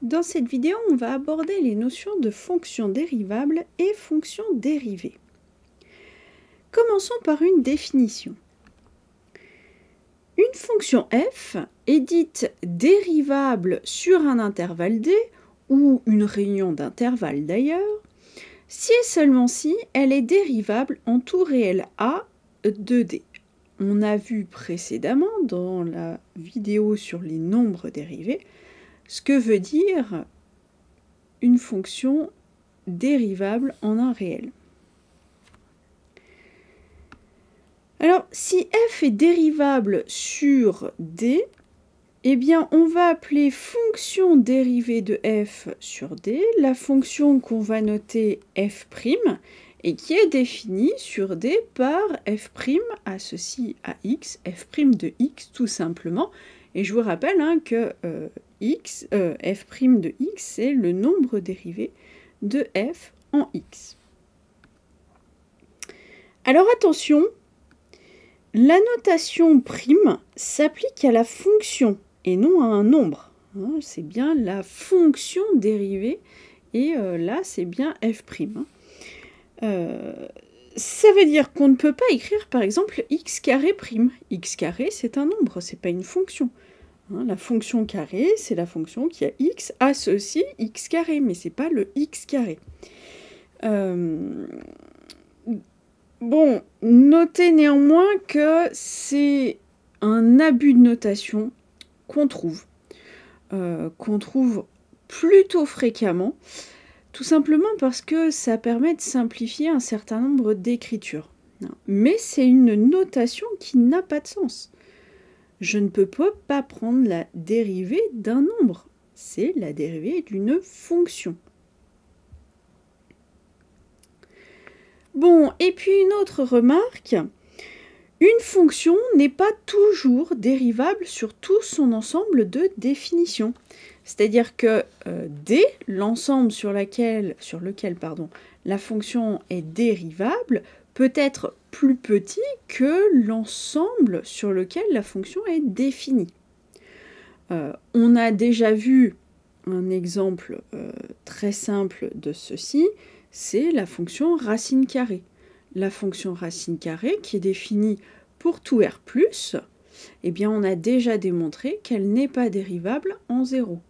Dans cette vidéo, on va aborder les notions de fonctions dérivables et fonctions dérivées. Commençons par une définition. Une fonction f est dite dérivable sur un intervalle d, ou une réunion d'intervalles d'ailleurs, si et seulement si elle est dérivable en tout réel a de d. On a vu précédemment dans la vidéo sur les nombres dérivés ce que veut dire une fonction dérivable en un réel. Alors, si f est dérivable sur d, eh bien, on va appeler fonction dérivée de f sur d la fonction qu'on va noter f' et qui est définie sur d par f' associé à x, f' de x tout simplement. Et je vous rappelle que f' de x, c'est le nombre dérivé de f en x. Alors attention, la notation prime s'applique à la fonction et non à un nombre. C'est bien la fonction dérivée et là c'est bien f'. Ça veut dire qu'on ne peut pas écrire par exemple x carré prime. X carré c'est un nombre, c'est pas une fonction. La fonction carré, c'est la fonction qui a x associé x carré, mais c'est pas le x carré. Bon, notez néanmoins que c'est un abus de notation qu'on trouve plutôt fréquemment, tout simplement parce que ça permet de simplifier un certain nombre d'écritures. Mais c'est une notation qui n'a pas de sens. Je ne peux pas prendre la dérivée d'un nombre. C'est la dérivée d'une fonction. Bon, et puis une autre remarque. Une fonction n'est pas toujours dérivable sur tout son ensemble de définitions. C'est-à-dire que D, l'ensemble sur lequel la fonction est dérivable, peut être plus petit que l'ensemble sur lequel la fonction est définie. On a déjà vu un exemple très simple de ceci, c'est la fonction racine carrée. La fonction racine carrée qui est définie pour tout R+, eh bien on a déjà démontré qu'elle n'est pas dérivable en 0.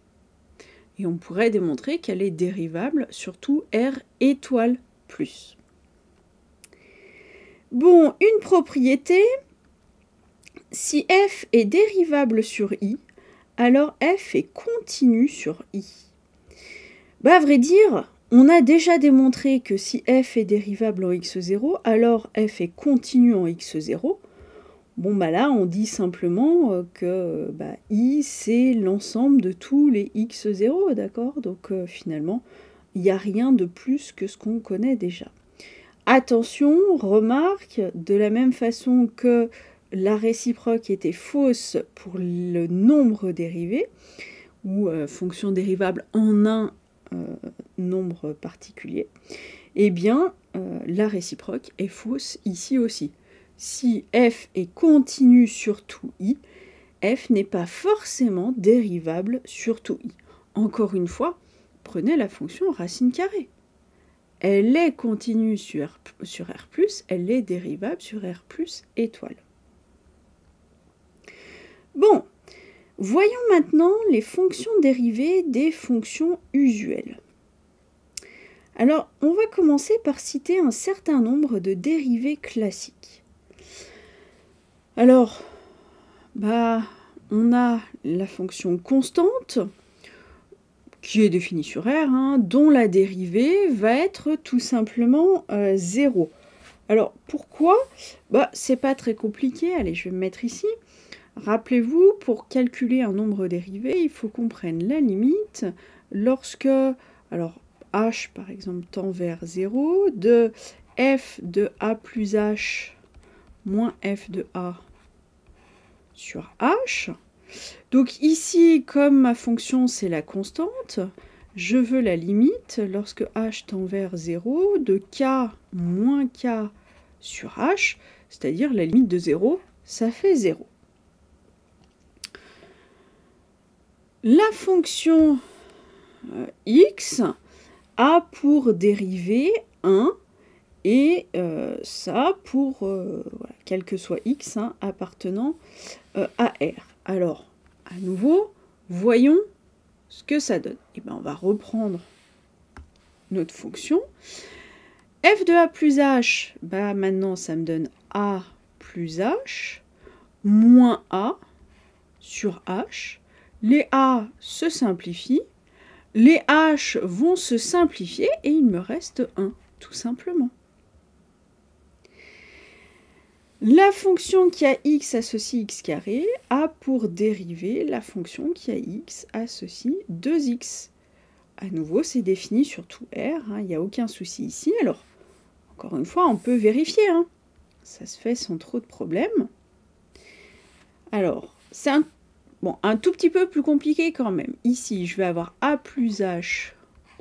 Et on pourrait démontrer qu'elle est dérivable sur tout R étoile plus. Bon, une propriété, si f est dérivable sur i, alors f est continu sur i. À vrai dire, on a déjà démontré que si f est dérivable en x0, alors f est continu en x0. Bon, là, on dit simplement que i, c'est l'ensemble de tous les x0, d'accord? Donc, finalement, il n'y a rien de plus que ce qu'on connaît déjà. Attention, remarque, de la même façon que la réciproque était fausse pour le nombre dérivé, ou fonction dérivable en un nombre particulier, eh bien, la réciproque est fausse ici aussi. Si f est continu sur tout i, f n'est pas forcément dérivable sur tout i. Encore une fois, prenez la fonction racine carrée. Elle est continue sur R+, elle est dérivable sur R+ étoile. Bon, voyons maintenant les fonctions dérivées des fonctions usuelles. Alors, on va commencer par citer un certain nombre de dérivées classiques. Alors, on a la fonction constante, qui est définie sur R, dont la dérivée va être tout simplement 0. Alors, pourquoi? C'est pas très compliqué. Allez, je vais me mettre ici. Rappelez-vous, pour calculer un nombre dérivé, il faut qu'on prenne la limite lorsque, alors, h, par exemple, tend vers 0, de f de a plus h moins f de a sur h. Donc ici, comme ma fonction c'est la constante, je veux la limite lorsque h tend vers 0 de k moins k sur h, c'est-à-dire la limite de 0, ça fait 0. La fonction x a pour dérivée 1 et ça pour voilà, quel que soit x appartenant à R. Alors, à nouveau, voyons ce que ça donne. Et bien, on va reprendre notre fonction. F de A plus H, bah maintenant ça me donne A plus H, moins A sur H. Les A se simplifient, les H vont se simplifier et il me reste 1, tout simplement. La fonction qui a x associe x carré a pour dérivée la fonction qui a x associe 2x. À nouveau, c'est défini sur tout R, il n'y a aucun souci ici. Alors, encore une fois, on peut vérifier. Ça se fait sans trop de problèmes. Alors, c'est un tout petit peu plus compliqué quand même. Ici, je vais avoir a plus h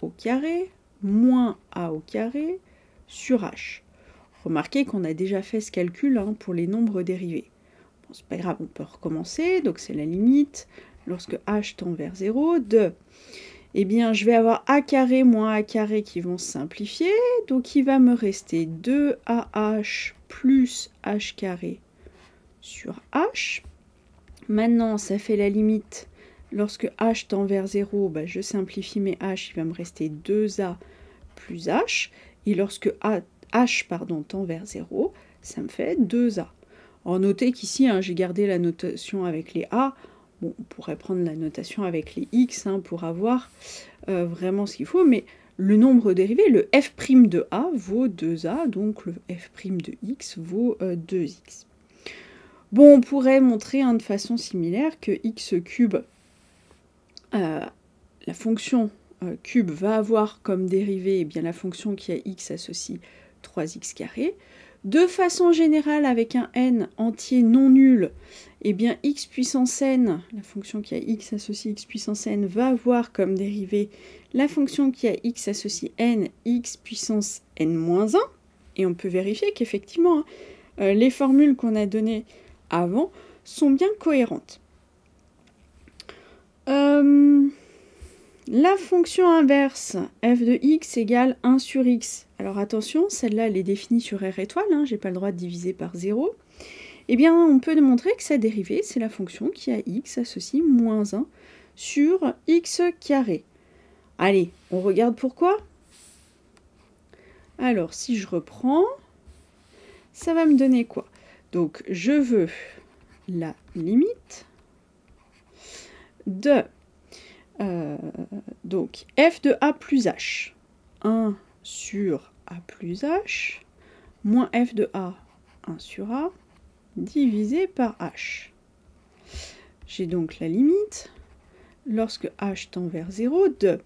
au carré, moins a au carré, sur h. Remarquez qu'on a déjà fait ce calcul pour les nombres dérivés. Bon, c'est pas grave, on peut recommencer. Donc, c'est la limite, lorsque h tend vers 0, de... Eh bien, je vais avoir a carré moins a carré qui vont se simplifier. Donc, il va me rester 2ah plus h carré sur h. Maintenant, ça fait la limite. Lorsque h tend vers 0, je simplifie mes h. Il va me rester 2a plus h. Et lorsque h tend vers 0, ça me fait 2a. Alors, notez qu'ici, j'ai gardé la notation avec les a. Bon, on pourrait prendre la notation avec les x pour avoir vraiment ce qu'il faut, mais le nombre dérivé, le f' de a vaut 2a, donc le f' de x vaut 2x. Bon, on pourrait montrer de façon similaire que x cube, la fonction cube va avoir comme dérivée la fonction qui a x associe 3x carré. De façon générale, avec un n entier non nul, x puissance n, la fonction qui a x associe x puissance n, va avoir comme dérivée la fonction qui a x associe n, x puissance n moins 1. Et on peut vérifier qu'effectivement, les formules qu'on a données avant sont bien cohérentes. La fonction inverse, f de x égale 1 sur x. Alors attention, celle-là, elle est définie sur R étoile, je n'ai pas le droit de diviser par 0. Eh bien, on peut démontrer que sa dérivée, c'est la fonction qui a x associe moins 1 sur x carré. Allez, on regarde pourquoi. Alors, si je reprends, ça va me donner quoi? Donc, je veux la limite de donc f de a plus h, 1 sur a plus h, moins f de a, 1 sur a, divisé par h. J'ai donc la limite, lorsque h tend vers 0, de...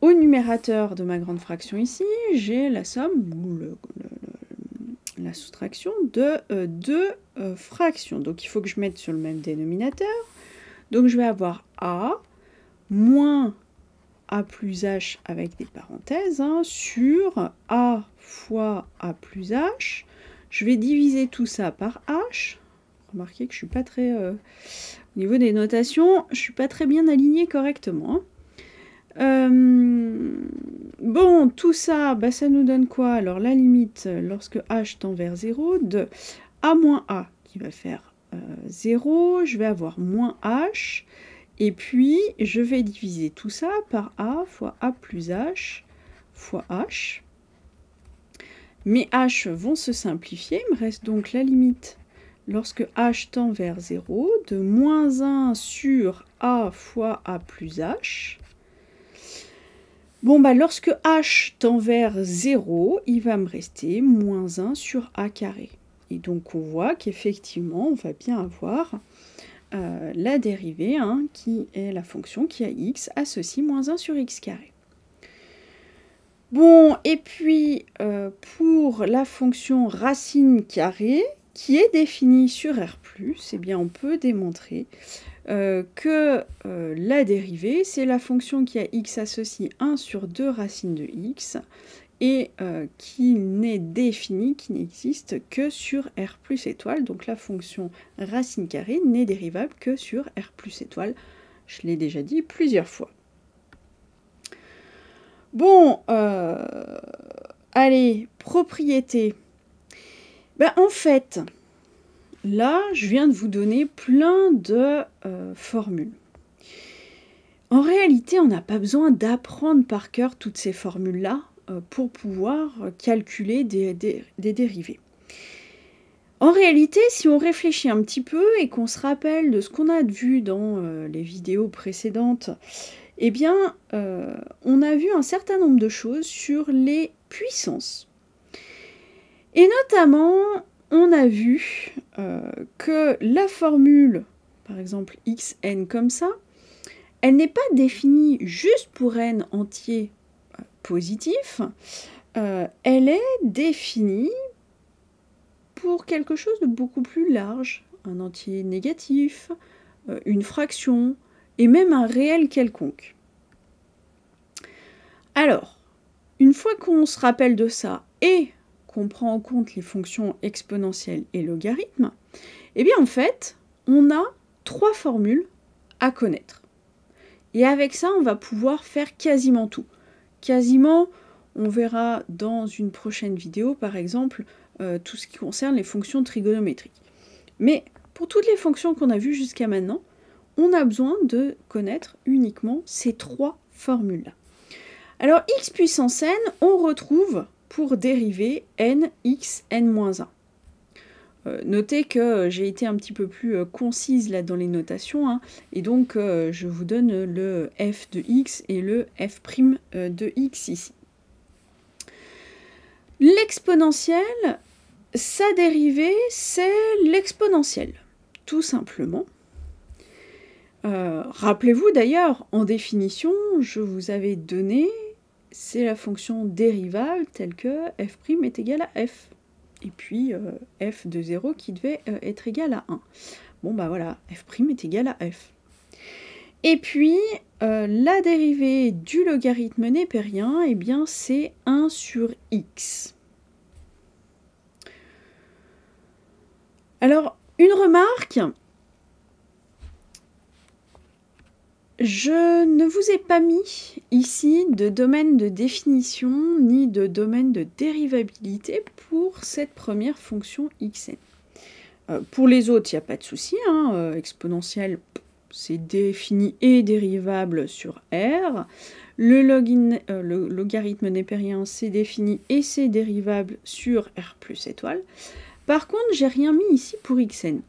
au numérateur de ma grande fraction ici, j'ai la somme, ou la soustraction de deux fractions. Donc il faut que je mette sur le même dénominateur. Donc je vais avoir a moins a plus h avec des parenthèses sur a fois a plus h. Je vais diviser tout ça par h. Remarquez que je suis pas très... au niveau des notations, je suis pas très bien alignée correctement. Bon, tout ça, ça nous donne quoi? Alors la limite, lorsque h tend vers 0, de a moins a, qui va faire 0, je vais avoir moins h, et puis je vais diviser tout ça par a fois a plus h fois h. Mes h vont se simplifier, il me reste donc la limite, lorsque h tend vers 0, de moins 1 sur a fois a plus h. Bon, lorsque h tend vers 0, il va me rester moins 1 sur a carré. Et donc, on voit qu'effectivement, on va bien avoir la dérivée, qui est la fonction qui a x associe moins 1 sur x carré. Bon, et puis, pour la fonction racine carrée, qui est définie sur R+, eh bien, on peut démontrer que la dérivée, c'est la fonction qui a x associe 1 sur 2 racines de x, et qui n'est définie, qui n'existe que sur R plus étoile. Donc la fonction racine carrée n'est dérivable que sur R plus étoile. Je l'ai déjà dit plusieurs fois. Bon, allez, propriété. Ben, en fait, là, je viens de vous donner plein de formules. En réalité, on n'a pas besoin d'apprendre par cœur toutes ces formules-là pour pouvoir calculer des dérivées. En réalité, si on réfléchit un petit peu et qu'on se rappelle de ce qu'on a vu dans les vidéos précédentes, eh bien, on a vu un certain nombre de choses sur les puissances. Et notamment, on a vu que la formule, par exemple xn comme ça, elle n'est pas définie juste pour n entier positif, elle est définie pour quelque chose de beaucoup plus large, un entier négatif, une fraction, et même un réel quelconque. Alors, une fois qu'on se rappelle de ça et qu'on prend en compte les fonctions exponentielles et logarithmes, eh bien en fait, on a 3 formules à connaître. Et avec ça, on va pouvoir faire quasiment tout. Quasiment, on verra dans une prochaine vidéo, par exemple, tout ce qui concerne les fonctions trigonométriques. Mais pour toutes les fonctions qu'on a vues jusqu'à maintenant, on a besoin de connaître uniquement ces 3 formules-là. Alors, x puissance n, on retrouve pour dériver n, x, n-1. Notez que j'ai été un petit peu plus concise là dans les notations, hein, et donc je vous donne le f de x et le f' de x ici. L'exponentielle, sa dérivée, c'est l'exponentielle, tout simplement. Rappelez-vous d'ailleurs, en définition, je vous avais donné, c'est la fonction dérivable telle que f' est égal à f. Et puis f de 0 qui devait être égal à 1. Bon bah voilà, f' est égal à f. Et puis, la dérivée du logarithme népérien, eh bien c'est 1 sur x. Alors, une remarque, je ne vous ai pas mis ici de domaine de définition ni de domaine de dérivabilité pour cette première fonction xn. Pour les autres, il n'y a pas de souci, hein, exponentielle, c'est défini et dérivable sur R. Le logarithme népérien, c'est défini et c'est dérivable sur R plus étoile. Par contre, j'ai rien mis ici pour xn.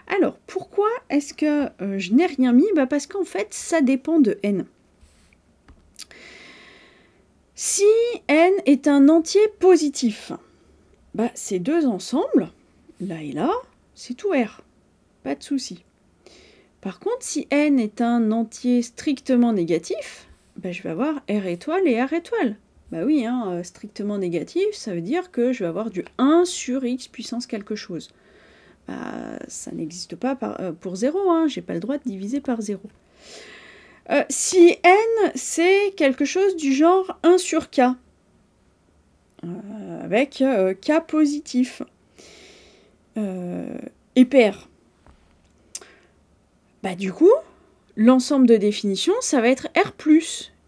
Alors, pourquoi est-ce que je n'ai rien mis? Parce qu'en fait, ça dépend de n. Si n est un entier positif, ces deux ensembles, là et là, c'est tout R. Pas de souci. Par contre, si n est un entier strictement négatif, je vais avoir R étoile et R étoile. Bah oui, hein, strictement négatif, ça veut dire que je vais avoir du 1 sur x puissance quelque chose. Ça n'existe pas pour 0, hein, j'ai pas le droit de diviser par 0. Si n, c'est quelque chose du genre 1 sur k, avec k positif, et pair, du coup, l'ensemble de définition, ça va être R+,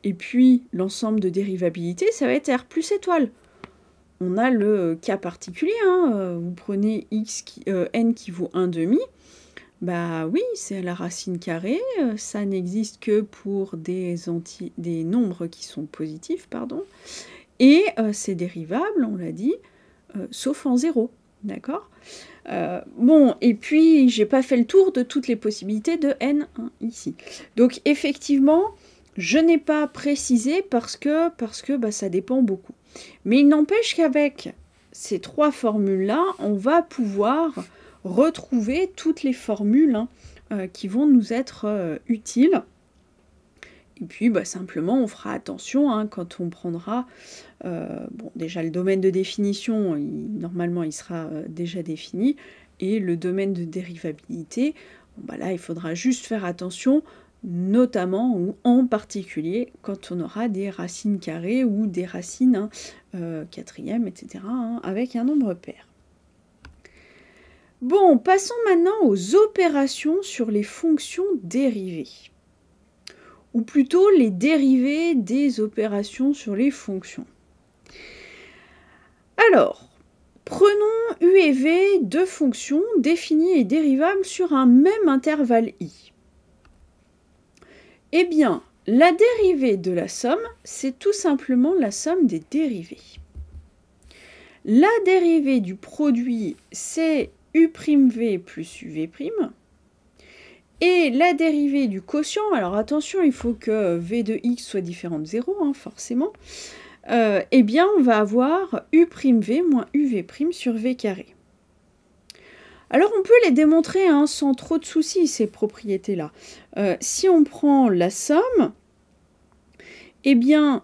et puis l'ensemble de dérivabilité, ça va être R plus étoile. On a le cas particulier, hein, vous prenez n qui vaut 1/2, oui, c'est à la racine carrée, ça n'existe que pour des nombres qui sont positifs, pardon, et c'est dérivable, on l'a dit, sauf en 0, d'accord ? Bon, et puis j'ai pas fait le tour de toutes les possibilités de n ici. Donc effectivement, je n'ai pas précisé parce que ça dépend beaucoup. Mais il n'empêche qu'avec ces 3 formules-là, on va pouvoir retrouver toutes les formules qui vont nous être utiles. Et puis simplement, on fera attention quand on prendra... déjà le domaine de définition, normalement il sera déjà défini. Et le domaine de dérivabilité, là il faudra juste faire attention, notamment ou en particulier quand on aura des racines carrées ou des racines quatrièmes, etc. Avec un nombre pair. Bon, passons maintenant aux opérations sur les fonctions dérivées. ou plutôt les dérivés des opérations sur les fonctions. Alors, prenons U et V, deux fonctions définies et dérivables sur un même intervalle I. Eh bien, la dérivée de la somme, c'est tout simplement la somme des dérivés. La dérivée du produit, c'est U'V plus UV'. Et la dérivée du quotient, alors attention, il faut que V de x soit différent de 0, hein, forcément. Eh bien, on va avoir U'V moins UV' sur V carré. Alors, on peut les démontrer hein, sans trop de soucis, ces propriétés-là. Si on prend la somme, eh bien,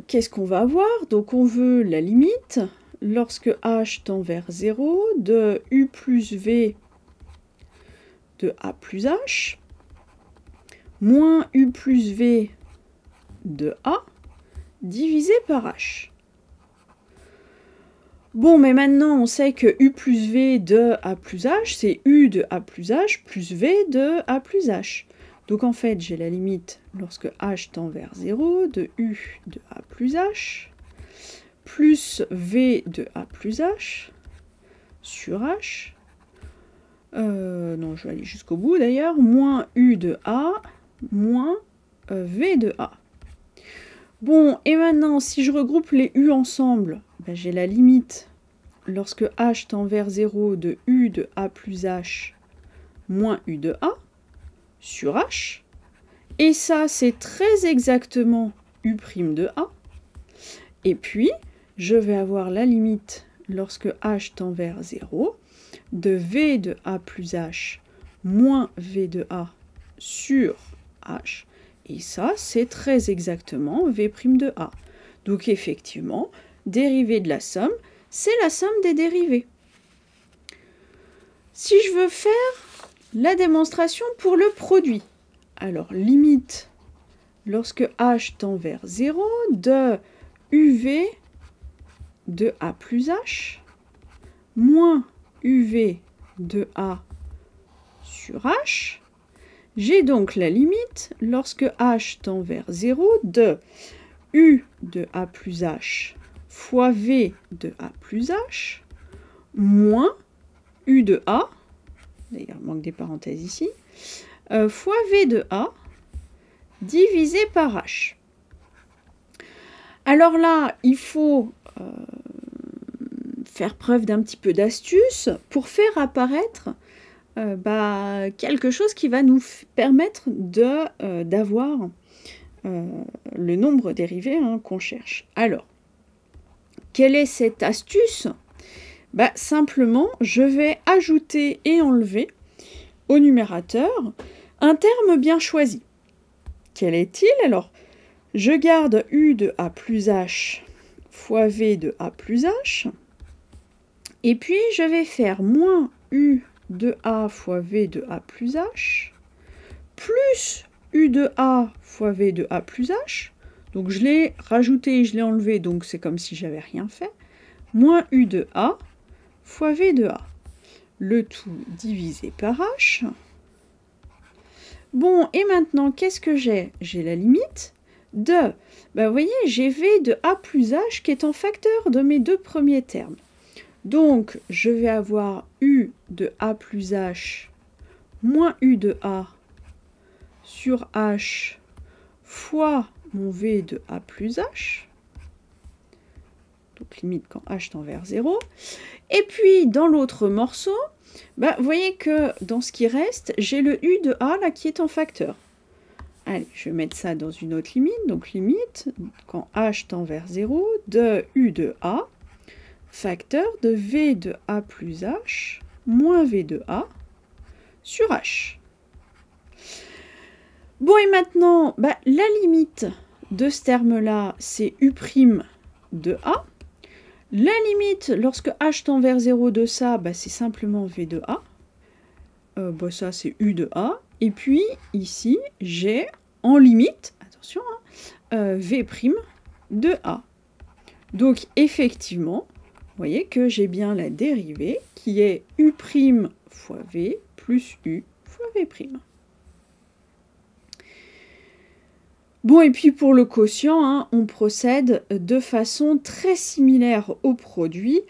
qu'est-ce qu'on va avoir? Donc, on veut la limite, lorsque h tend vers 0, de U plus V de A plus H, moins U plus V de A, divisé par H. Bon, mais maintenant, on sait que U plus V de A plus H, c'est U de A plus H plus V de A plus H. Donc, en fait, j'ai la limite, lorsque H tend vers 0, de U de A plus H, plus V de A plus H, sur H, non, je vais aller jusqu'au bout d'ailleurs, moins U de A, moins V de A. Bon, et maintenant, si je regroupe les U ensemble, ben, j'ai la limite, lorsque H tend vers 0, de U de A plus H, moins U de A, sur H. Et ça, c'est très exactement U' de A. Et puis, je vais avoir la limite, lorsque H tend vers 0, de V de A plus H moins V de A sur H. Et ça, c'est très exactement V' de A. Donc effectivement, dérivée de la somme, c'est la somme des dérivés. Si je veux faire la démonstration pour le produit, alors limite, lorsque H tend vers 0, de UV de A plus H moins UV de A sur H. J'ai donc la limite, lorsque H tend vers 0, de U de A plus H fois V de A plus H, moins U de A, d'ailleurs il manque des parenthèses ici, fois V de A, divisé par H. Alors là, il faut faire preuve d'un petit peu d'astuce pour faire apparaître quelque chose qui va nous permettre d'avoir le nombre dérivé hein, qu'on cherche. Alors, quelle est cette astuce? Simplement, je vais ajouter et enlever au numérateur un terme bien choisi. Quel est-il? Alors, je garde U de A plus H fois V de A plus H. Et puis, je vais faire moins U de A fois V de A plus H, plus U de A fois V de A plus H. Donc, je l'ai rajouté et je l'ai enlevé, donc c'est comme si j'avais rien fait. Moins U de A fois V de A. Le tout divisé par H. Bon, et maintenant, qu'est-ce que j'ai? J'ai la limite de... vous voyez, j'ai V de A plus H qui est en facteur de mes deux premiers termes. Donc, je vais avoir U de A plus H moins U de A sur H fois mon V de A plus H. Donc, limite quand H tend vers 0. Et puis, dans l'autre morceau, vous voyez que dans ce qui reste, j'ai le U de A là qui est en facteur. Allez, je vais mettre ça dans une autre limite. Donc, limite, quand H tend vers 0, de U de A facteur de V de A plus H moins V de A sur H. Bon, et maintenant, la limite de ce terme-là, c'est U' de A. La limite, lorsque H tend vers 0 de ça, c'est simplement V de A. Ça, c'est U de A. Et puis, ici, j'ai en limite, attention, V' de A. Donc, effectivement, vous voyez que j'ai bien la dérivée qui est U' fois V plus U fois V'. Bon, et puis pour le quotient, hein, on procède de façon très similaire au produit.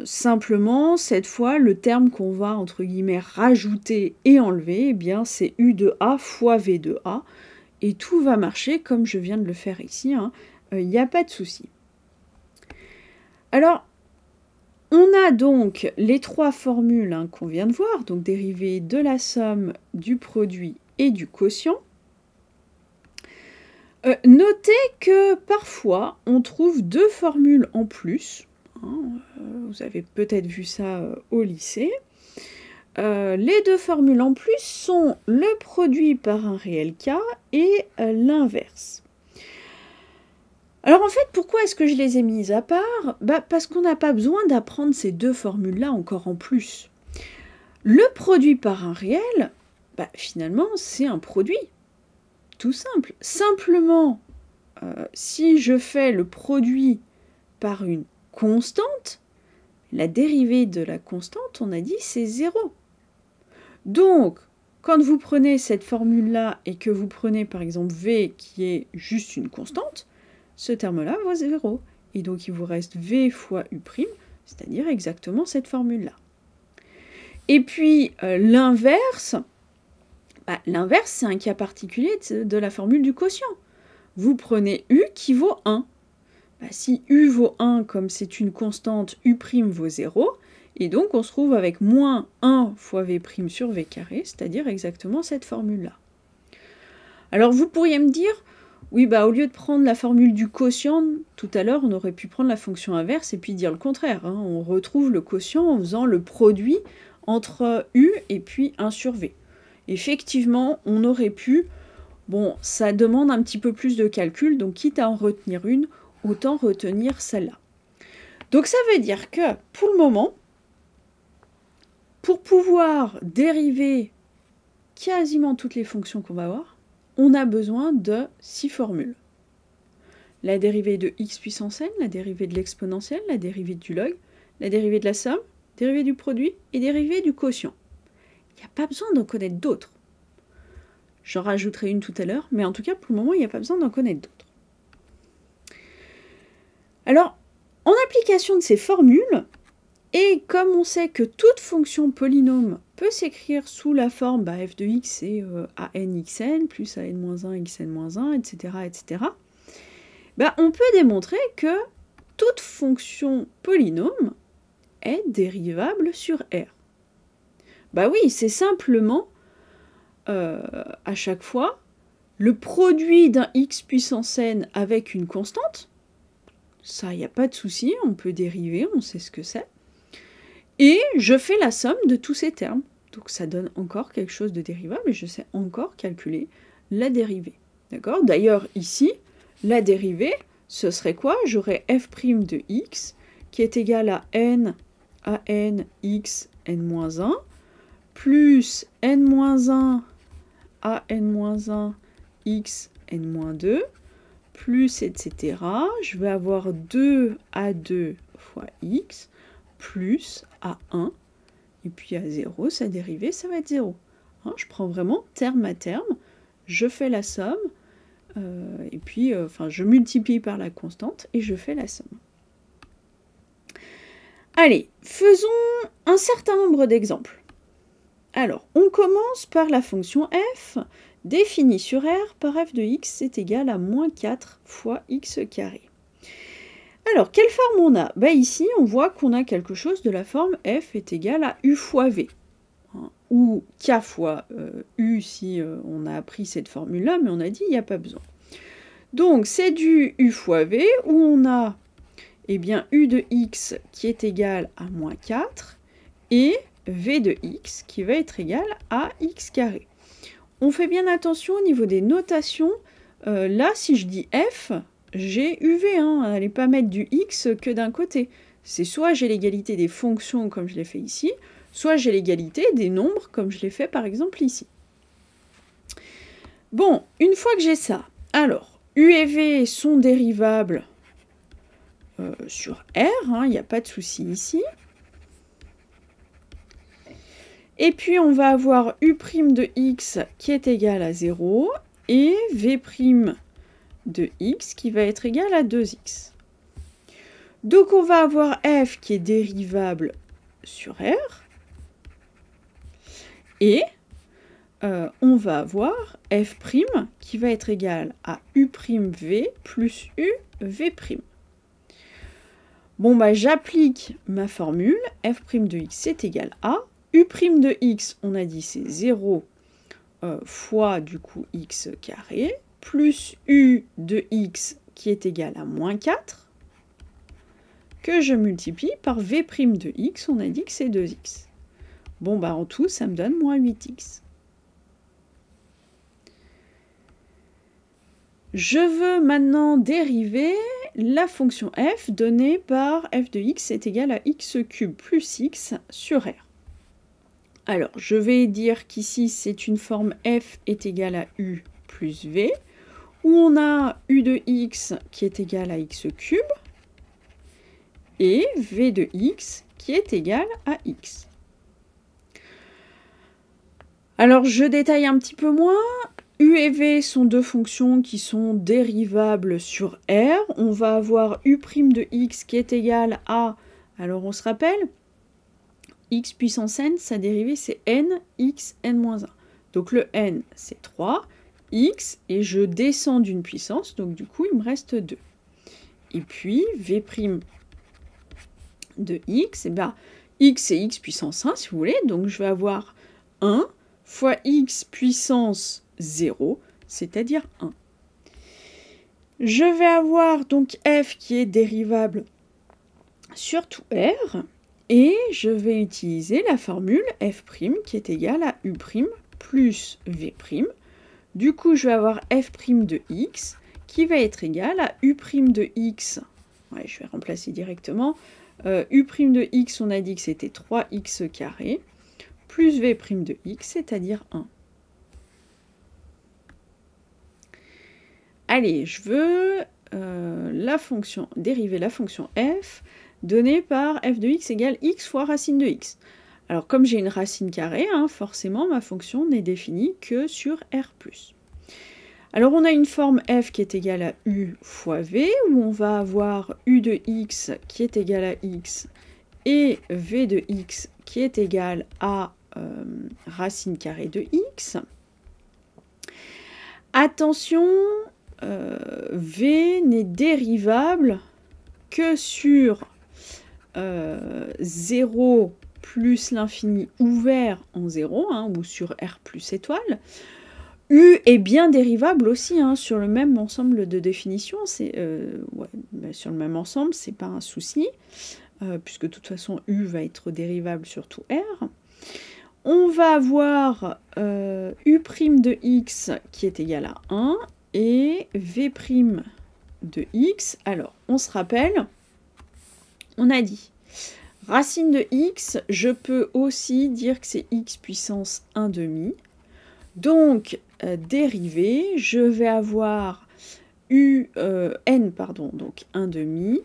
Simplement, cette fois, le terme qu'on va, entre guillemets, rajouter et enlever, eh bien, c'est U de A fois V de A. Et tout va marcher comme je viens de le faire ici. Il n'y a pas de souci. Alors, on a donc les trois formules qu'on vient de voir, donc dérivée de la somme, du produit et du quotient. Notez que parfois, on trouve deux formules en plus. Vous avez peut-être vu ça au lycée. Les deux formules en plus sont le produit par un réel k et l'inverse. Alors en fait, pourquoi est-ce que je les ai mises à part? Parce qu'on n'a pas besoin d'apprendre ces deux formules-là encore en plus. Le produit par un réel, finalement, c'est un produit. Tout simple. Simplement, si je fais le produit par une constante, la dérivée de la constante, on a dit, c'est 0. Donc, quand vous prenez cette formule-là et que vous prenez par exemple V qui est juste une constante, ce terme-là vaut 0. Et donc, il vous reste V fois U', c'est-à-dire exactement cette formule-là. Et puis, l'inverse, l'inverse, c'est un cas particulier de la formule du quotient. Vous prenez U qui vaut 1. Si U vaut 1, comme c'est une constante, U' vaut 0. Et donc, on se trouve avec moins 1 fois V' sur V carré, c'est-à-dire exactement cette formule-là. Alors, vous pourriez me dire, oui, au lieu de prendre la formule du quotient, tout à l'heure, on aurait pu prendre la fonction inverse et puis dire le contraire. On retrouve le quotient en faisant le produit entre U et puis 1 sur V. Effectivement, on aurait pu, bon, ça demande un petit peu plus de calcul, donc quitte à en retenir une, autant retenir celle-là. Donc ça veut dire que, pour le moment, pour pouvoir dériver quasiment toutes les fonctions qu'on va avoir, on a besoin de 6 formules. La dérivée de x puissance n, la dérivée de l'exponentielle, la dérivée du log, la dérivée de la somme, dérivée du produit et dérivée du quotient. Il n'y a pas besoin d'en connaître d'autres. J'en rajouterai une tout à l'heure, mais en tout cas, pour le moment, il n'y a pas besoin d'en connaître d'autres. Alors, en application de ces formules, et comme on sait que toute fonction polynôme peut s'écrire sous la forme f de x c'est anxn plus an-1 xn-1, etc., etc., on peut démontrer que toute fonction polynôme est dérivable sur R. Oui, c'est simplement, à chaque fois, le produit d'un x puissance n avec une constante. Ça, il n'y a pas de souci, on peut dériver, on sait ce que c'est. Et je fais la somme de tous ces termes. Donc ça donne encore quelque chose de dérivable et je sais encore calculer la dérivée. D'accord? D'ailleurs, ici, la dérivée, ce serait quoi? J'aurais f' de x qui est égal à n x n-1 plus n-1 a n-1 x n-2 plus etc. Je vais avoir 2a2 fois x plus A1, et puis à 0, sa dérivée, ça va être 0. Je prends vraiment terme à terme, je fais la somme, et puis je multiplie par la constante, et je fais la somme. Allez, faisons un certain nombre d'exemples. Alors, on commence par la fonction f, définie sur R par f de x, c'est égal à moins 4 fois x carré. Alors, quelle forme on a? Ici, on voit qu'on a quelque chose de la forme f est égal à u fois v, ou k fois u si on a appris cette formule-là, mais on a dit il n'y a pas besoin. Donc, c'est du u fois v, où on a u de x qui est égal à moins 4, et v de x qui va être égal à x carré. On fait bien attention au niveau des notations. Là, si je dis f, j'ai UV, n'allez pas mettre du x que d'un côté. C'est soit j'ai l'égalité des fonctions comme je l'ai fait ici, soit j'ai l'égalité des nombres comme je l'ai fait par exemple ici. Bon, une fois que j'ai ça, alors, u et v sont dérivables sur R, il n'y a pas de souci ici. Et puis on va avoir u' de x qui est égal à 0, et v' de x qui va être égal à 2x. Donc on va avoir f qui est dérivable sur R, et on va avoir f' qui va être égal à u'v plus uv'. Bon, bah j'applique ma formule, f' de x est égal à u' de x, on a dit c'est 0 fois du coup x carré, plus u de x qui est égal à moins 4, que je multiplie par v' de x, on a dit que c'est 2x. Bon, bah en tout, ça me donne moins 8x. Je veux maintenant dériver la fonction f donnée par f de x est égal à x³ plus x sur R. Alors, je vais dire qu'ici, c'est une forme f est égal à u plus v, où on a u de x qui est égal à x³ et v de x qui est égal à x. Alors, je détaille un petit peu moins. U et v sont deux fonctions qui sont dérivables sur R. On va avoir u' de x qui est égal à, alors on se rappelle, x puissance n, sa dérivée c'est n, x, n-1. Donc le n c'est 3, x, et je descends d'une puissance, donc du coup il me reste 2. Et puis v' de x, et bien x c'est x puissance 1 si vous voulez, donc je vais avoir 1 fois x puissance 0, c'est-à-dire 1. Je vais avoir donc f qui est dérivable sur tout R, et je vais utiliser la formule f' qui est égale à u' plus v'. Du coup, je vais avoir f' de x qui va être égal à u' de x. Ouais, je vais remplacer directement. U' de x, on a dit que c'était 3x carré, plus v' de x, c'est-à-dire 1. Allez, je veux dériver la fonction f donnée par f de x égale x fois racine de x. Alors comme j'ai une racine carrée, forcément ma fonction n'est définie que sur R+. Alors on a une forme f qui est égale à u fois v, où on va avoir u de x qui est égal à x et v de x qui est égal à racine carrée de x. Attention, v n'est dérivable que sur 0 plus l'infini ouvert en 0, ou sur R plus étoile. U est bien dérivable aussi sur le même ensemble de définitions. Sur le même ensemble, c'est pas un souci, puisque de toute façon U va être dérivable sur tout R. On va avoir U' de x qui est égal à 1 et V' de x. Alors, on se rappelle, on a dit racine de x, je peux aussi dire que c'est x puissance 1/2. Donc, dérivée, je vais avoir donc 1/2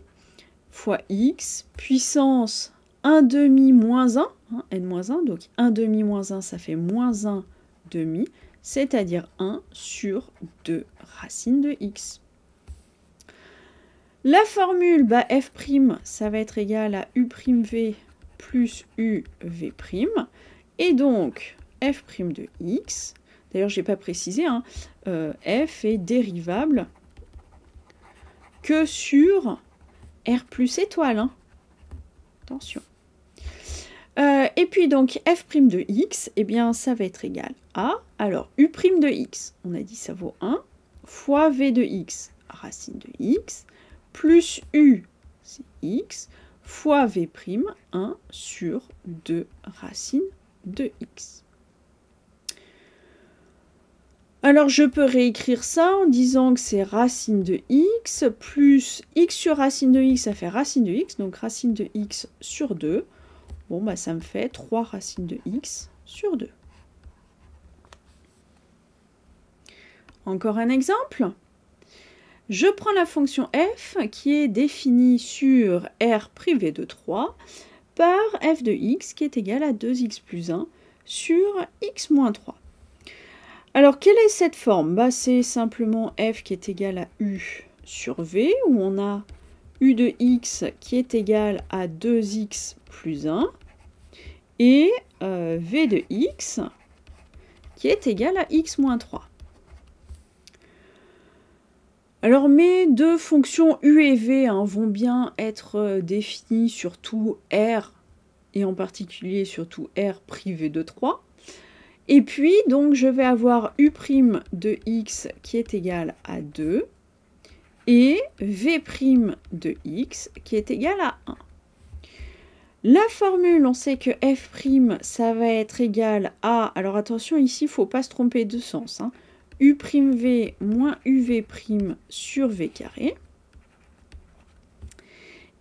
fois x puissance 1/2 moins 1, n-1, donc 1/2 moins 1, ça fait moins 1/2, c'est-à-dire 1 sur 2 racine de x. La formule f', ça va être égal à u'v plus uv', et donc f' de x, d'ailleurs je n'ai pas précisé, f est dérivable que sur R plus étoile. Attention. Et puis donc f' de x, eh bien ça va être égal à, alors u' de x, on a dit ça vaut 1, fois v de x, racine de x, plus u, c'est x, fois v', 1 sur 2 racine de x. Alors je peux réécrire ça en disant que c'est racine de x plus x sur racine de x, ça fait racine de x, donc racine de x sur 2. Bon, bah ça me fait 3 racines de x sur 2. Encore un exemple. Je prends la fonction f qui est définie sur R privé de 3 par f de x qui est égal à 2x plus 1 sur x moins 3. Alors, quelle est cette forme? Bah, c'est simplement f qui est égal à u sur v, où on a u de x qui est égal à 2x plus 1, et v de x qui est égal à x moins 3. Alors, mes deux fonctions u et v vont bien être définies sur tout R, et en particulier sur tout R privé de 3. Et puis, donc, je vais avoir u' de x qui est égal à 2 et v' de x qui est égal à 1. La formule, on sait que f', ça va être égal à... Alors attention, ici, il ne faut pas se tromper de sens. u'v moins uv' sur v carré.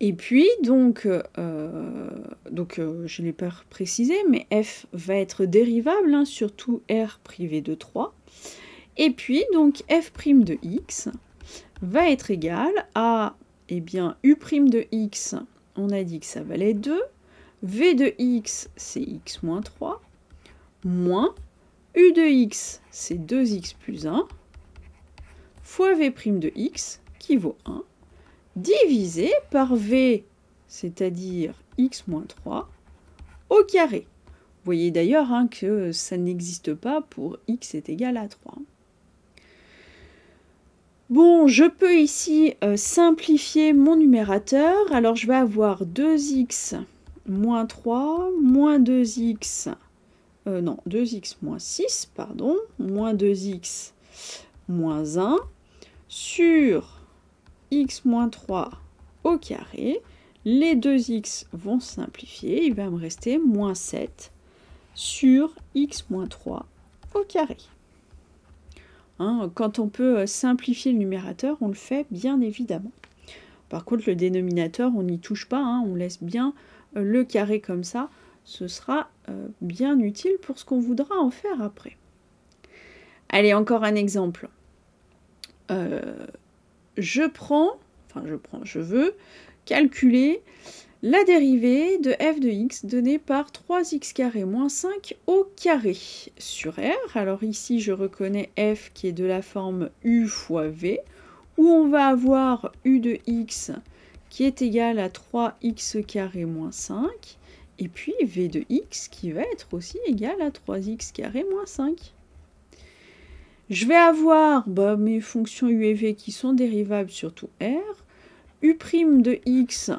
Et puis, donc je ne l'ai pas précisé, mais f va être dérivable sur tout R privé de 3. Et puis, donc, f' de x va être égal à, eh bien, u' de x, on a dit que ça valait 2, v de x, c'est x moins 3, moins u de x, c'est 2x plus 1, fois v' de x, qui vaut 1, divisé par v, c'est-à-dire x moins 3, au carré. Vous voyez d'ailleurs que ça n'existe pas pour x est égal à 3. Bon, je peux ici simplifier mon numérateur. Alors, je vais avoir 2x moins 3, moins 2x, 2x moins 6, pardon, moins 2x moins 1, sur x moins 3 au carré. Les 2x vont simplifier, il va me rester moins 7 sur x moins 3 au carré. Quand on peut simplifier le numérateur, on le fait bien évidemment. Par contre, le dénominateur, on n'y touche pas, on laisse bien le carré comme ça. Ce sera bien utile pour ce qu'on voudra en faire après. Allez, encore un exemple. Je veux calculer la dérivée de f de x donnée par 3x carré moins 5 au carré sur R. Alors ici, je reconnais f qui est de la forme u fois v, où on va avoir u de x qui est égal à 3x carré moins 5, et puis v de x qui va être aussi égal à 3x carré moins 5. Je vais avoir mes fonctions u et v qui sont dérivables sur tout R. U' de x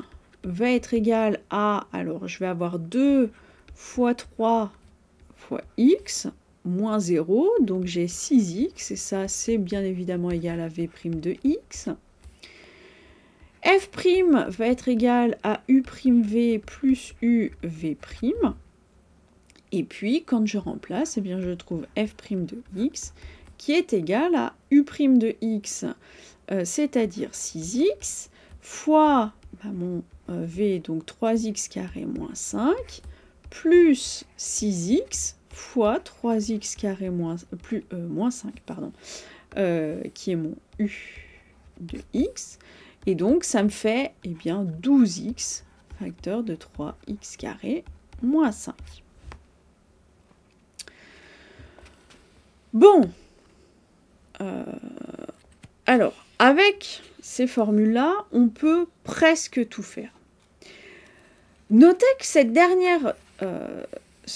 va être égal à, alors je vais avoir 2 fois 3 fois x, moins 0, donc j'ai 6x, et ça c'est bien évidemment égal à v' de x. F' va être égal à u'v plus uv'. Et puis, quand je remplace, eh bien, je trouve f' de x qui est égal à u' de x, c'est-à-dire 6x, fois mon v, donc 3x carré moins 5, plus 6x fois 3x carré moins 5, pardon, qui est mon u de x. Et donc, ça me fait eh bien, 12x, facteur de 3x carré moins 5. Bon, alors, avec ces formules-là, on peut presque tout faire. Notez que ce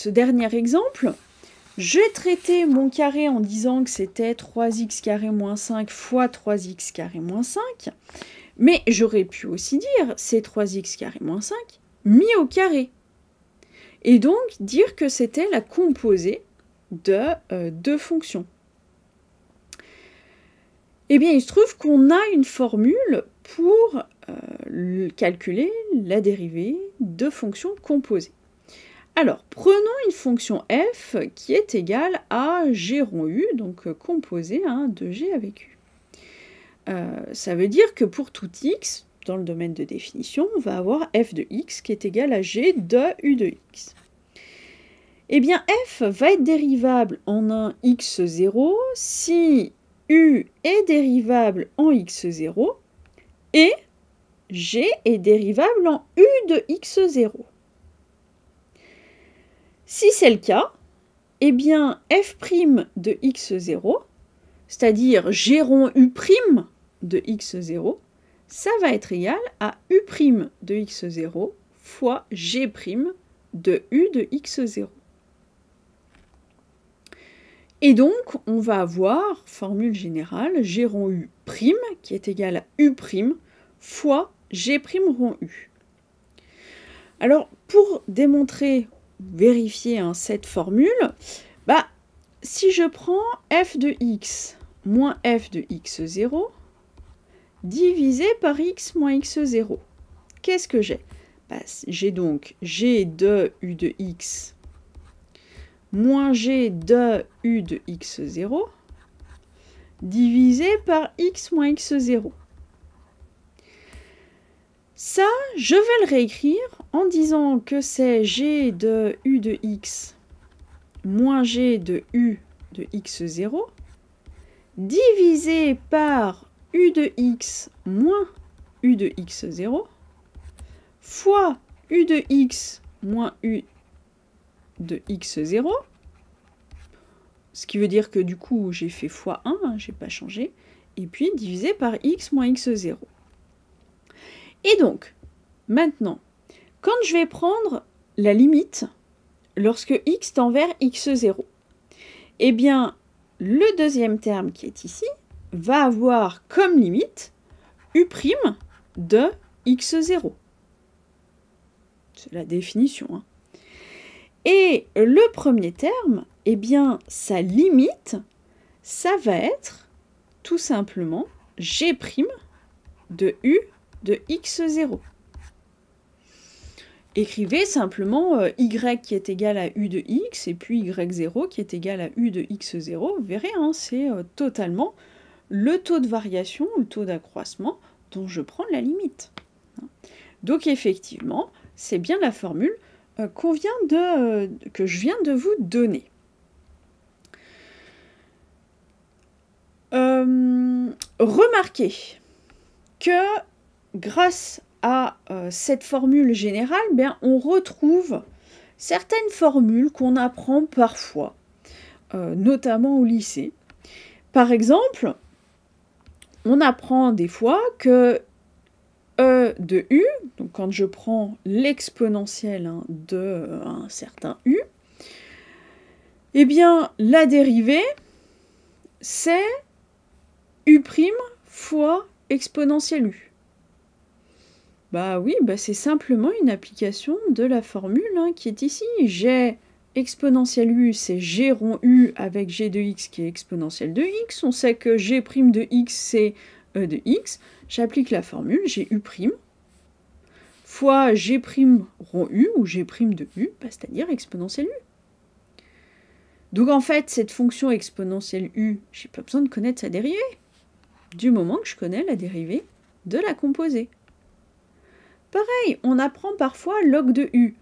dernier exemple, j'ai traité mon carré en disant que c'était 3x carré moins 5 fois 3x carré moins 5, mais j'aurais pu aussi dire c'est 3x carré moins 5 mis au carré, et donc dire que c'était la composée de deux fonctions. Eh bien, il se trouve qu'on a une formule pour calculer la dérivée de fonctions composées. Alors, prenons une fonction f qui est égale à g rond u, donc composée de g avec u. Ça veut dire que pour tout x, dans le domaine de définition, on va avoir f de x qui est égal à g de u de x. Eh bien, f va être dérivable en un x0 si u est dérivable en x0 et g est dérivable en u de x0. Si c'est le cas, eh bien f' de x0, c'est-à-dire g rond u' de x0, ça va être égal à u' de x0 fois g' de u de x0. Et donc, on va avoir, formule générale, g rond u' qui est égal à u' fois g' rond u. Alors, pour démontrer, vérifier cette formule, si je prends f de x moins f de x0 divisé par x moins x0, qu'est-ce que j'ai? J'ai donc g de u de x moins g de u de x0 divisé par x moins x0. Ça, je vais le réécrire en disant que c'est g de u de x moins g de u de x0 divisé par u de x moins u de x0 fois u de x moins u de x0, ce qui veut dire que du coup j'ai fait fois 1, j'ai pas changé, et puis divisé par x moins x0. Et donc, maintenant, quand je vais prendre la limite lorsque x tend vers x0, eh bien, le deuxième terme qui est ici va avoir comme limite u' de x0. C'est la définition. Hein. Et le premier terme, eh bien, sa limite, ça va être tout simplement g' de u de x0. Écrivez simplement y qui est égal à u de x et puis y0 qui est égal à u de x0. Vous verrez, hein, c'est totalement le taux de variation, le taux d'accroissement dont je prends la limite. Donc effectivement, c'est bien la formule que je viens de vous donner. Remarquez que grâce à cette formule générale, on retrouve certaines formules qu'on apprend parfois, notamment au lycée. Par exemple, on apprend des fois que e de u, donc quand je prends l'exponentielle de un certain u, eh bien la dérivée, c'est u' fois exponentielle u. Oui, c'est simplement une application de la formule qui est ici. J'ai exponentielle u, c'est g rond u avec g de x qui est exponentielle de x. On sait que g' de x, c'est e de x. J'applique la formule, j'ai u' fois g' rond u, ou g' de u, c'est-à-dire exponentielle u. Donc en fait, cette fonction exponentielle u, j'ai pas besoin de connaître sa dérivée, du moment que je connais la dérivée de la composée. Pareil, on apprend parfois log de u.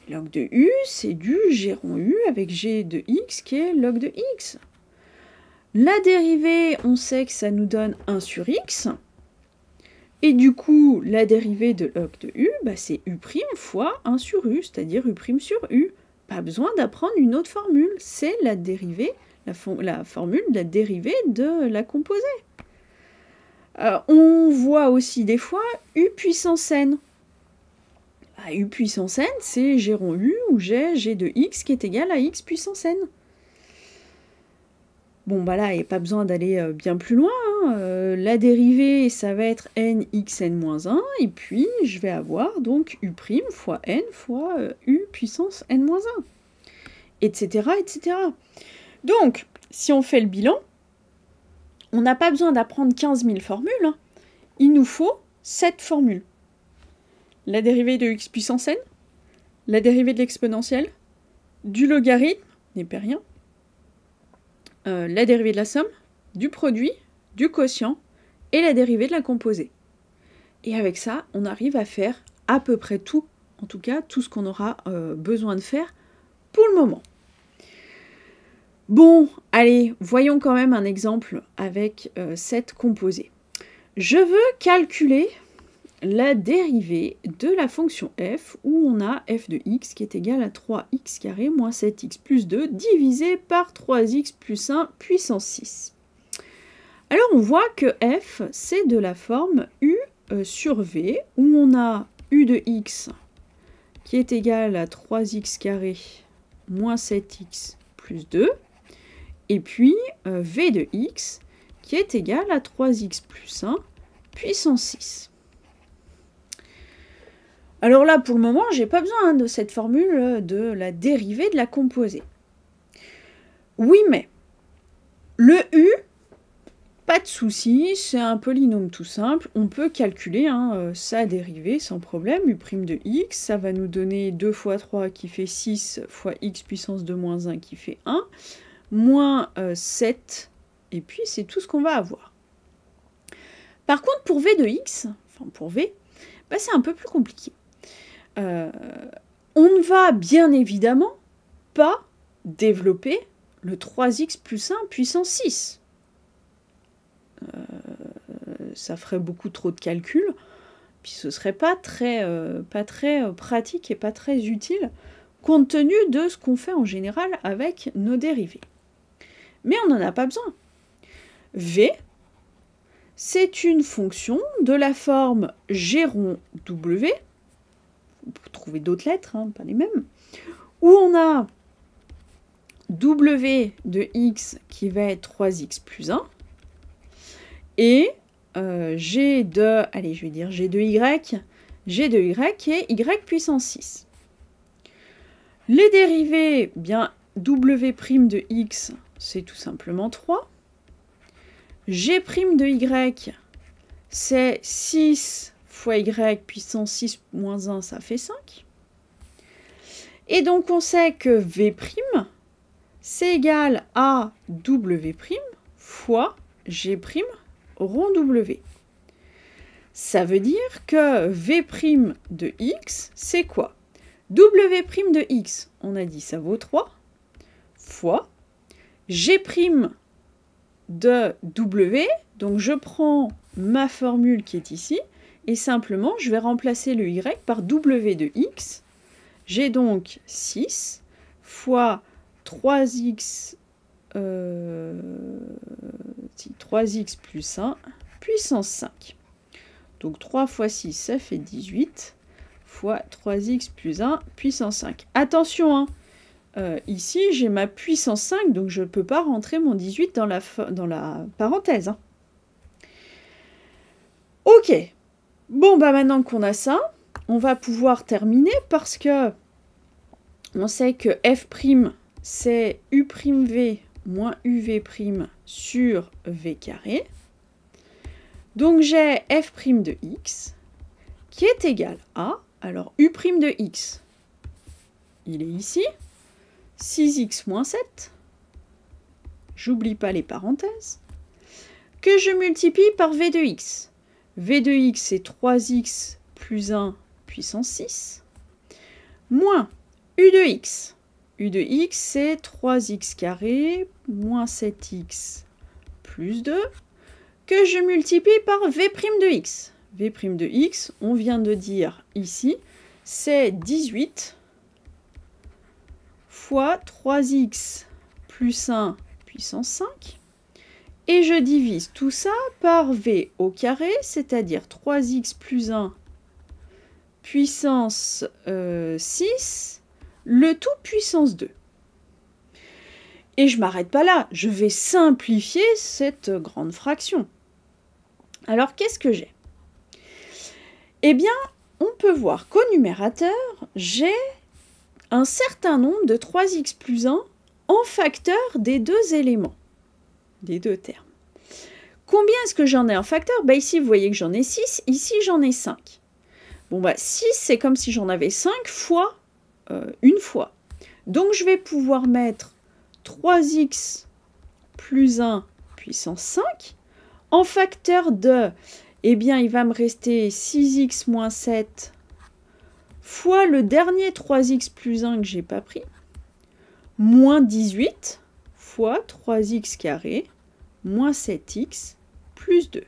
Log de u, c'est du g rond u avec g de x qui est log de x. La dérivée, on sait que ça nous donne 1 sur x. Et du coup, la dérivée de log de u, c'est u' fois 1 sur u, c'est-à-dire u' sur u. Pas besoin d'apprendre une autre formule. C'est la dérivée, la formule de la dérivée de la composée. On voit aussi des fois u puissance n. U puissance n, c'est g rond u ou g de x qui est égal à x puissance n. Bon, là, il n'y a pas besoin d'aller bien plus loin. Hein. La dérivée, ça va être n xn-1, et puis je vais avoir donc u' fois n fois u puissance n-1, etc., etc. Donc, si on fait le bilan, on n'a pas besoin d'apprendre 15 000 formules. Hein. Il nous faut 7 formules. La dérivée de x puissance n, la dérivée de l'exponentielle, du logarithme, népérien, la dérivée de la somme, du produit, du quotient et la dérivée de la composée. Et avec ça, on arrive à faire à peu près tout, en tout cas tout ce qu'on aura besoin de faire pour le moment. Bon, allez, voyons quand même un exemple avec cette composée. Je veux calculer la dérivée de la fonction f, où on a f de x qui est égal à 3x carré moins 7x plus 2 divisé par 3x plus 1 puissance 6. Alors on voit que f, c'est de la forme u sur v, où on a u de x qui est égal à 3x carré moins 7x plus 2, et puis v de x qui est égal à 3x plus 1 puissance 6. Alors là, pour le moment, j'ai pas besoin de cette formule de la dérivée de la composée. Oui, mais le u, pas de souci, c'est un polynôme tout simple. On peut calculer sa dérivée sans problème. U' de x, ça va nous donner 2 fois 3 qui fait 6 fois x puissance 2 moins 1 qui fait 1, moins 7, et puis c'est tout ce qu'on va avoir. Par contre, pour v de x, enfin pour v, bah, c'est un peu plus compliqué. On ne va bien évidemment pas développer le 3x plus 1 puissance 6. Ça ferait beaucoup trop de calculs, puis ce serait pas très pratique et pas très utile, compte tenu de ce qu'on fait en général avec nos dérivés. Mais on n'en a pas besoin. V, c'est une fonction de la forme g rond w, vous pouvez trouver d'autres lettres, pas les mêmes, où on a w de x qui va être 3x plus 1, et g de, allez, je vais dire g de y qui est y puissance 6. Les dérivés, bien, w' de x, c'est tout simplement 3. G' de y, c'est 6 fois y puissance 6 moins 1, ça fait 5. Et donc on sait que v', c'est égal à w' fois g' rond w. Ça veut dire que v' de x, c'est quoi? W' de x, on a dit ça vaut 3, fois g' de w, donc je prends ma formule qui est ici, et simplement je vais remplacer le y par w de x. J'ai donc 6 fois 3x, 3x plus 1 puissance 5. Donc 3 fois 6, ça fait 18, fois 3x plus 1 puissance 5. Attention, ici j'ai ma puissance 5, donc je ne peux pas rentrer mon 18 dans la parenthèse. Ok, bon bah maintenant qu'on a ça, on va pouvoir terminer parce que on sait que f' c'est u'v moins uv' sur v carré. Donc j'ai f' de x qui est égal à, alors u' de x, il est ici, 6x moins 7, j'oublie pas les parenthèses, que je multiplie par v de x. V de x c'est 3x plus 1 puissance 6, moins u de x. U de x c'est 3x carré moins 7x plus 2, que je multiplie par v' de x. V' de x, on vient de dire ici, c'est 18 fois 3x plus 1 puissance 5. Et je divise tout ça par v au carré, c'est-à-dire 3x plus 1 puissance 6, le tout puissance 2. Et je ne m'arrête pas là, je vais simplifier cette grande fraction. Alors, qu'est-ce que j'ai? Eh bien, on peut voir qu'au numérateur, j'ai un certain nombre de 3x plus 1 en facteur des deux éléments, des deux termes. Combien est-ce que j'en ai en facteur? Ici, vous voyez que j'en ai 6, ici, j'en ai 5. Bon, 6, c'est comme si j'en avais 5 fois une fois. Donc, je vais pouvoir mettre 3x plus 1 puissance 5 en facteur de, eh bien, il va me rester 6x moins 7 fois le dernier 3x plus 1 que je n'ai pas pris, moins 18 fois 3x carré moins 7x plus 2.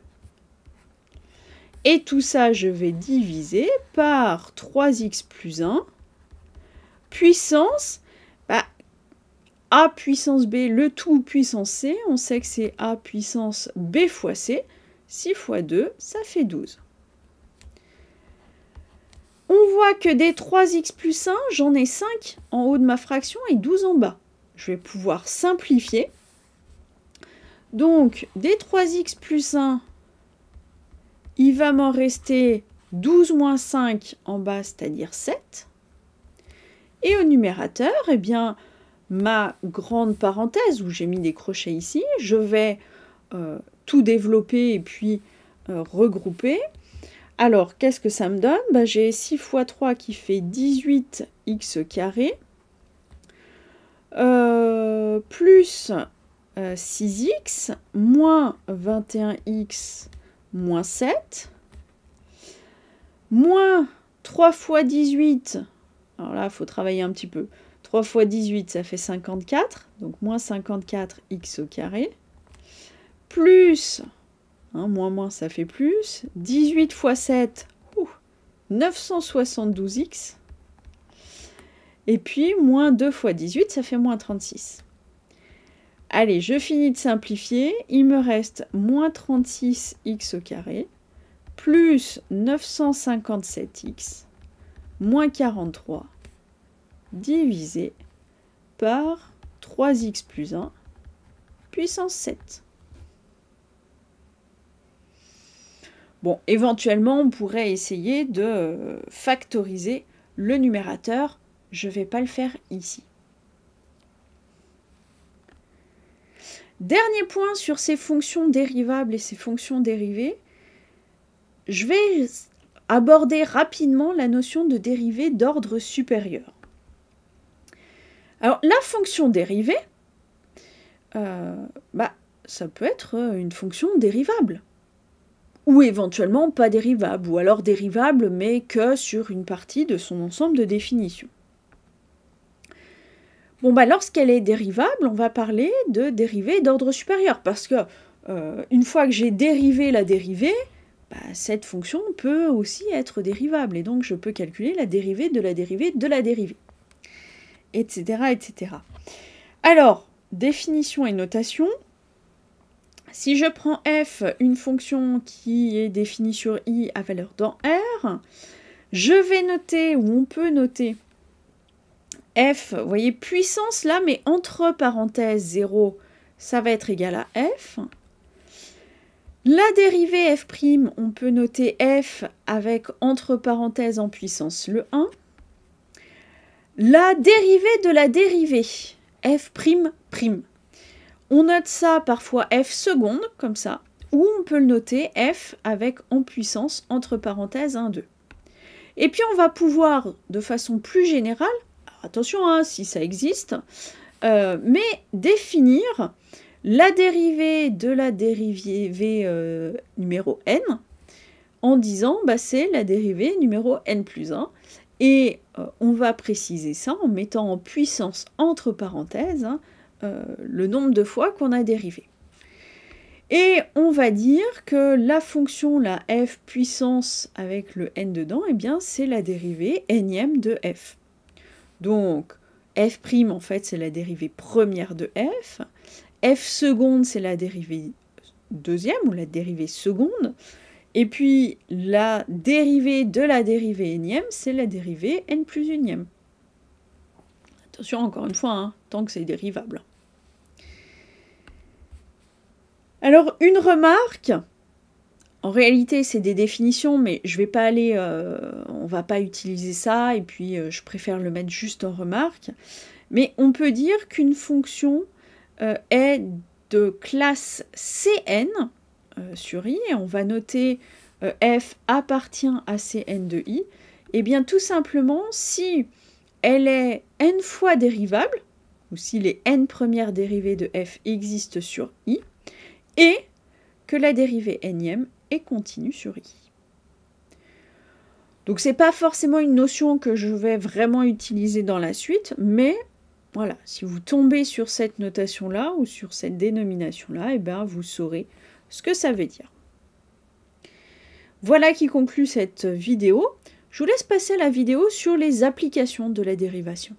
Et tout ça, je vais diviser par 3x plus 1, puissance, a puissance b, le tout puissance c, on sait que c'est a puissance b fois c, 6 fois 2, ça fait 12. On voit que des 3x plus 1, j'en ai 5 en haut de ma fraction et 12 en bas. Je vais pouvoir simplifier. Donc, des 3x plus 1, il va m'en rester 12 moins 5 en bas, c'est-à-dire 7. Et au numérateur, eh bien, ma grande parenthèse, où j'ai mis des crochets ici, je vais tout développer et puis regrouper. Alors, qu'est-ce que ça me donne? J'ai 6 fois 3 qui fait 18x carré, plus 6x, moins 21x, moins 7, moins 3 fois 18, alors là, il faut travailler un petit peu, 3 fois 18, ça fait 54, donc moins 54x au carré, plus, moins, ça fait plus, 18 fois 7, 972x, et puis moins 2 fois 18, ça fait moins 36. Allez, je finis de simplifier, il me reste moins 36x au carré, plus 957x, moins 43, divisé par 3x plus 1, puissance 7. Bon, éventuellement, on pourrait essayer de factoriser le numérateur. Je ne vais pas le faire ici. Dernier point sur ces fonctions dérivables et ces fonctions dérivées. Je vais aborder rapidement la notion de dérivée d'ordre supérieur. Alors, la fonction dérivée, ça peut être une fonction dérivable. Ou éventuellement pas dérivable, ou alors dérivable, mais que sur une partie de son ensemble de définitions. Bon, lorsqu'elle est dérivable, on va parler de dérivée d'ordre supérieur, parce que une fois que j'ai dérivé la dérivée, cette fonction peut aussi être dérivable, et donc je peux calculer la dérivée de la dérivée de la dérivée, etc., etc. Alors, définition et notation. Si je prends f, une fonction qui est définie sur i à valeur dans R, je vais noter, ou on peut noter, f, vous voyez, puissance là, mais entre parenthèses 0, ça va être égal à f. La dérivée f', on peut noter f avec entre parenthèses en puissance le 1. La dérivée de la dérivée, f''. On note ça parfois f seconde, comme ça, ou on peut le noter f avec en puissance entre parenthèses 1, 2. Et puis on va pouvoir, de façon plus générale, attention si ça existe, mais définir la dérivée de la dérivée numéro n en disant c'est la dérivée numéro n plus 1. Et on va préciser ça en mettant en puissance entre parenthèses le nombre de fois qu'on a dérivé. Et on va dire que la fonction, la f puissance avec le n dedans, c'est la dérivée nème de f. Donc, f', en fait, c'est la dérivée première de f. F seconde, c'est la dérivée deuxième, ou la dérivée seconde. Et puis, la dérivée de la dérivée énième, c'est la dérivée n plus unième. Attention, encore une fois, tant que c'est dérivable. Alors, une remarque, en réalité, c'est des définitions, mais je vais pas aller, on va pas utiliser ça, et puis je préfère le mettre juste en remarque. Mais on peut dire qu'une fonction est de classe Cn sur i, et on va noter f appartient à Cn de i, et bien tout simplement, si elle est n fois dérivable, ou si les n premières dérivées de f existent sur i, et que la dérivée nème est continue sur i. Donc c'est pas forcément une notion que je vais vraiment utiliser dans la suite, mais voilà, si vous tombez sur cette notation-là ou sur cette dénomination-là, vous saurez ce que ça veut dire. Voilà qui conclut cette vidéo. Je vous laisse passer à la vidéo sur les applications de la dérivation.